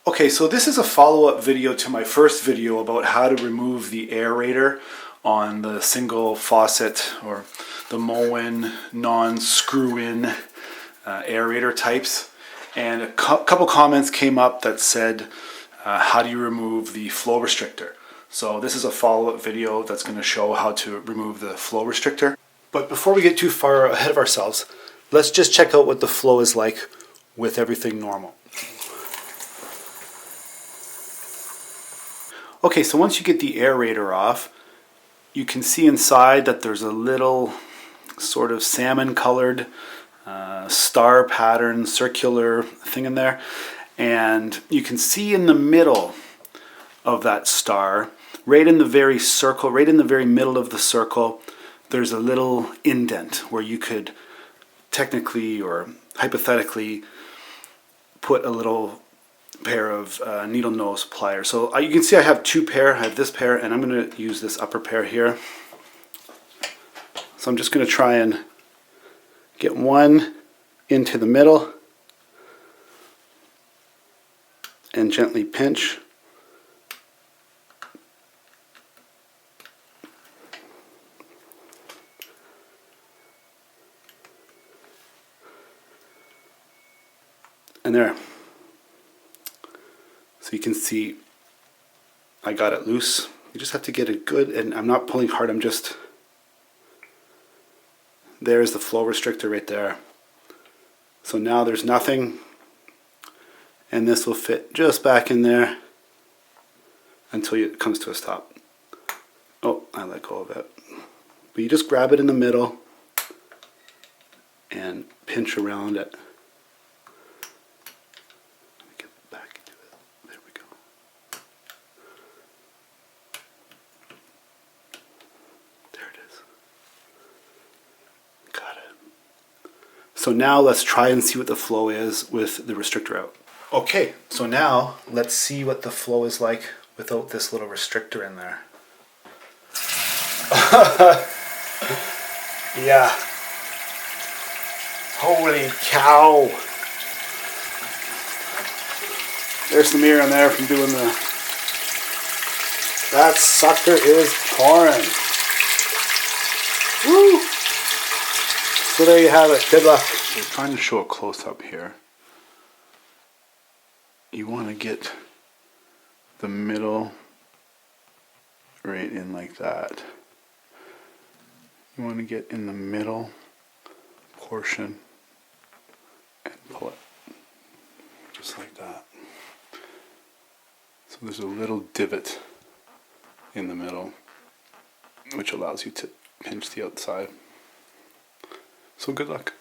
Okay, so this is a follow-up video to my first video about how to remove the aerator on the single faucet or the MOEN non-screw-in aerator types. And a couple comments came up that said, how do you remove the flow restrictor? So this is a follow-up video that's going to show how to remove the flow restrictor. But before we get too far ahead of ourselves, let's just check out what the flow is like with everything normal. Okay, so once you get the aerator off, you can see inside that there's a little sort of salmon colored star pattern circular thing in there, and you can see in the middle of that star, right in the very circle, right in the very middle of the circle, there's a little indent where you could technically or hypothetically put a little pair of needle nose pliers. So you can see I have two pair. I have this pair and I'm going to use this upper pair here. So I'm just going to try and get one into the middle and gently pinch. And there. So you can see I got it loose. You just have to get it good, and I'm not pulling hard, I'm just, there's the flow restrictor right there. So now there's nothing, and this will fit just back in there until it comes to a stop. Oh, I let go of it. But you just grab it in the middle and pinch around it. So now let's try and see what the flow is with the restrictor out. Okay, so now let's see what the flow is like without this little restrictor in there. Yeah. Holy cow. There's some air in there from doing the... That sucker is pouring. Woo! So there you have it. Good luck. We're trying to show a close-up here. You want to get the middle right in like that. You want to get in the middle portion and pull it. Just like that. So there's a little divot in the middle, which allows you to pinch the outside. So good luck.